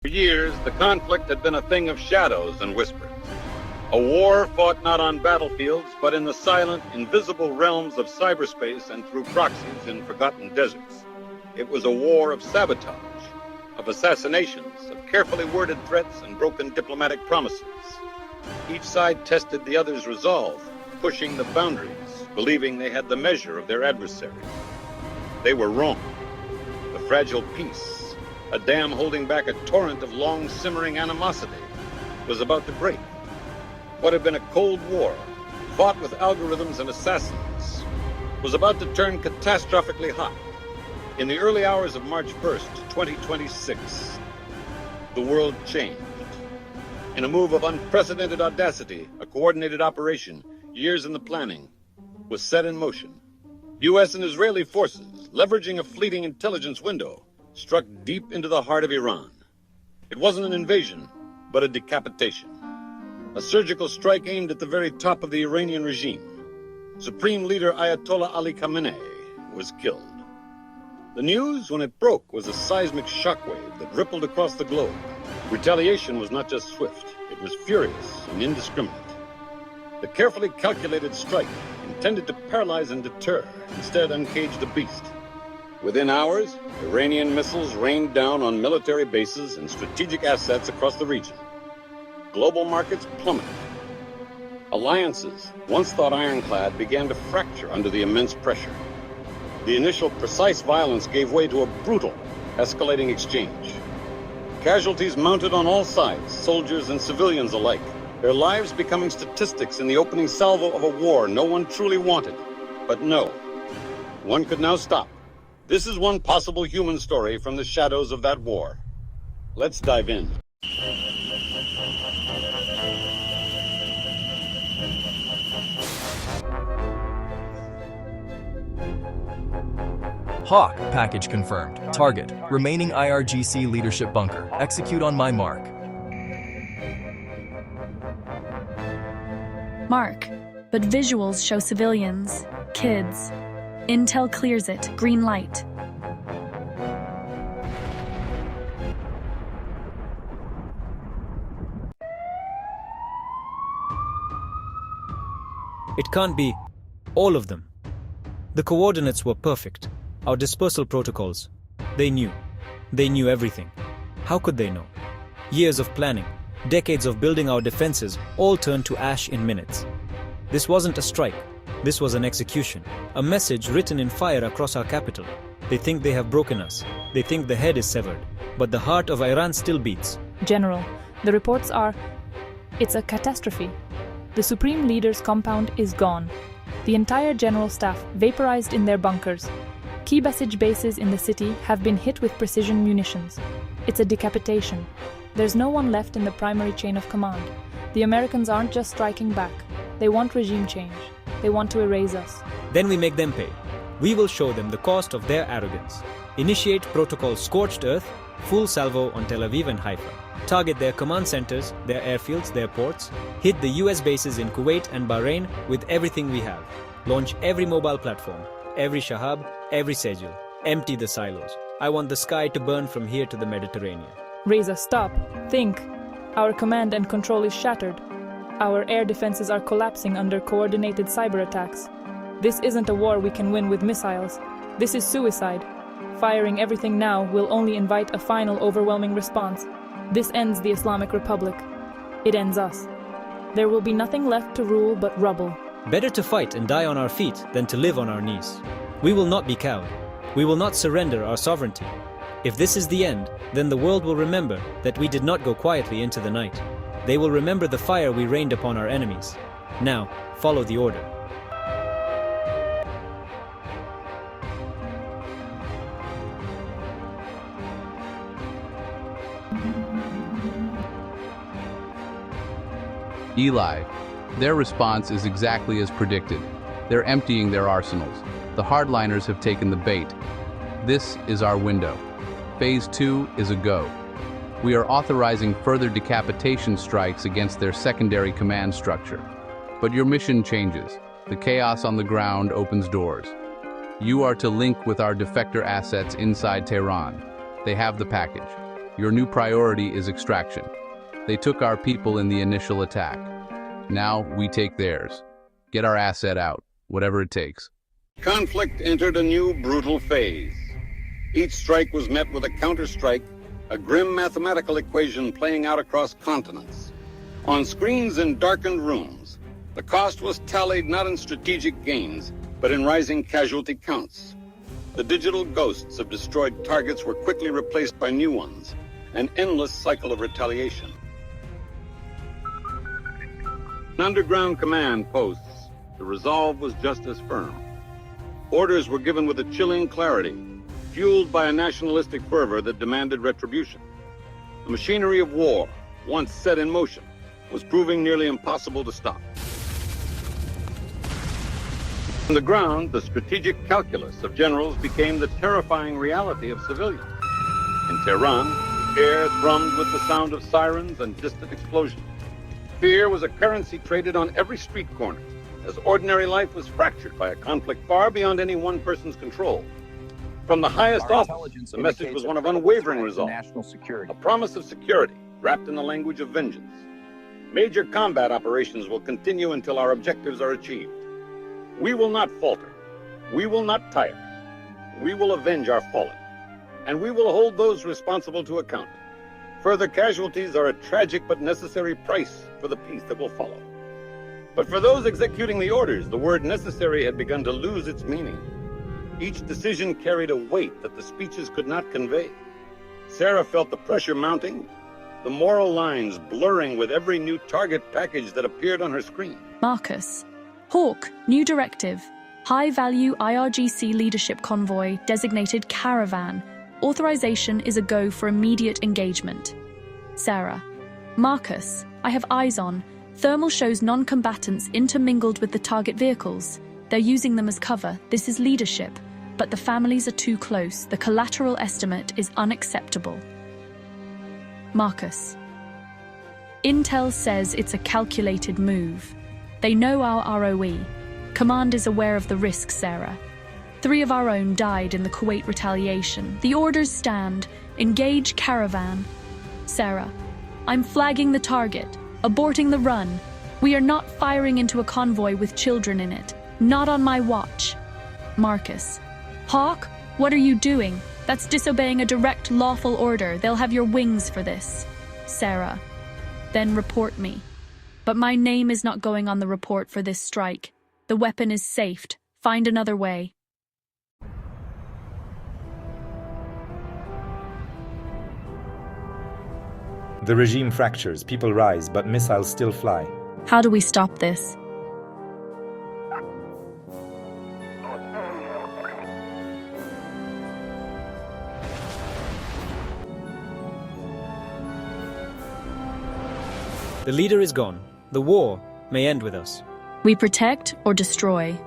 For years, the conflict had been a thing of shadows and whispers. A war fought not on battlefields, but in the silent, invisible realms of cyberspace and through proxies in forgotten deserts. It was a war of sabotage, of assassinations, of carefully worded threats and broken diplomatic promises. Each side tested the other's resolve, pushing the boundaries, believing they had the measure of their adversary. They were wrong. The fragile peace, a dam holding back a torrent of long-simmering animosity, was about to break. What had been a Cold War, fought with algorithms and assassins, was about to turn catastrophically hot. In the early hours of March 1st, 2026, the world changed. In a move of unprecedented audacity, a coordinated operation, years in the planning, was set in motion. U.S. and Israeli forces, leveraging a fleeting intelligence window, struck deep into the heart of Iran. It wasn't an invasion, but a decapitation. A surgical strike aimed at the very top of the Iranian regime. Supreme Leader Ayatollah Ali Khamenei was killed. The news, when it broke, was a seismic shockwave that rippled across the globe. Retaliation was not just swift, it was furious and indiscriminate. The carefully calculated strike, intended to paralyze and deter, instead uncaged the beast. Within hours, Iranian missiles rained down on military bases and strategic assets across the region. Global markets plummeted. Alliances, once thought ironclad, began to fracture under the immense pressure. The initial precise violence gave way to a brutal, escalating exchange. Casualties mounted on all sides, soldiers and civilians alike, their lives becoming statistics in the opening salvo of a war no one truly wanted. But no, one could now stop. This is one possible human story from the shadows of that war. Let's dive in. Hawk, package confirmed. Target, remaining IRGC leadership bunker. Execute on my mark. Mark, but visuals show civilians, kids. Intel clears it, green light. It can't be all of them. The coordinates were perfect. Our dispersal protocols. They knew. They knew everything. How could they know? Years of planning, decades of building our defenses, all turned to ash in minutes. This wasn't a strike. This was an execution. A message written in fire across our capital. They think they have broken us. They think the head is severed. But the heart of Iran still beats. General, the reports are, it's a catastrophe. The Supreme Leader's compound is gone. The entire general staff vaporized in their bunkers. Key message bases in the city have been hit with precision munitions. It's a decapitation. There's no one left in the primary chain of command. The Americans aren't just striking back. They want regime change. They want to erase us. Then we make them pay. We will show them the cost of their arrogance. Initiate protocol Scorched Earth, full salvo on Tel Aviv and Haifa. Target their command centers, their airfields, their ports. Hit the US bases in Kuwait and Bahrain with everything we have. Launch every mobile platform, every Shahab, every Sejil. Empty the silos. I want the sky to burn from here to the Mediterranean. Reza, stop. Think. Our command and control is shattered. Our air defenses are collapsing under coordinated cyber attacks. This isn't a war we can win with missiles. This is suicide. Firing everything now will only invite a final overwhelming response. This ends the Islamic Republic. It ends us. There will be nothing left to rule but rubble. Better to fight and die on our feet than to live on our knees. We will not be cowed. We will not surrender our sovereignty. If this is the end, then the world will remember that we did not go quietly into the night. They will remember the fire we rained upon our enemies. Now, follow the order. Eli. Their response is exactly as predicted. They're emptying their arsenals. The hardliners have taken the bait. This is our window. Phase 2 is a go. We are authorizing further decapitation strikes against their secondary command structure. But your mission changes. The chaos on the ground opens doors. You are to link with our defector assets inside Tehran. They have the package. Your new priority is extraction. They took our people in the initial attack. Now we take theirs. Get our asset out, whatever it takes. Conflict entered a new brutal phase. Each strike was met with a counter-strike, a grim mathematical equation playing out across continents. On screens in darkened rooms, the cost was tallied not in strategic gains, but in rising casualty counts. The digital ghosts of destroyed targets were quickly replaced by new ones, an endless cycle of retaliation. In underground command posts, the resolve was just as firm. Orders were given with a chilling clarity, fueled by a nationalistic fervor that demanded retribution. The machinery of war, once set in motion, was proving nearly impossible to stop. On the ground, the strategic calculus of generals became the terrifying reality of civilians. In Tehran, the air thrummed with the sound of sirens and distant explosions. Fear was a currency traded on every street corner, as ordinary life was fractured by a conflict far beyond any one person's control. From the highest office, the message was one of unwavering resolve, a promise of security wrapped in the language of vengeance. Major combat operations will continue until our objectives are achieved. We will not falter. We will not tire. We will avenge our fallen, and we will hold those responsible to account. Further casualties are a tragic but necessary price for the peace that will follow. But for those executing the orders, the word necessary had begun to lose its meaning. Each decision carried a weight that the speeches could not convey. Sarah felt the pressure mounting, the moral lines blurring with every new target package that appeared on her screen. Marcus. Hawk, new directive. High-value IRGC leadership convoy designated Caravan. Authorization is a go for immediate engagement. Sarah. Marcus, I have eyes on. Thermal shows non-combatants intermingled with the target vehicles. They're using them as cover. This is leadership. But the families are too close. The collateral estimate is unacceptable. Marcus. Intel says it's a calculated move. They know our ROE. Command is aware of the risk, Sarah. 3 of our own died in the Kuwait retaliation. The orders stand. Engage Caravan. Sarah. I'm flagging the target. Aborting the run. We are not firing into a convoy with children in it. Not on my watch. Marcus. Hawk, what are you doing? That's disobeying a direct lawful order. They'll have your wings for this. Sarah. Then report me. But my name is not going on the report for this strike. The weapon is safed. Find another way. The regime fractures, people rise, but missiles still fly. How do we stop this? The leader is gone. The war may end with us. We protect or destroy.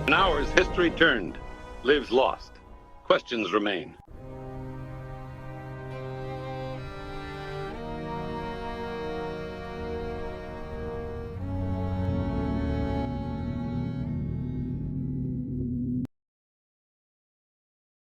In ours, history turned, lives lost. Questions remain.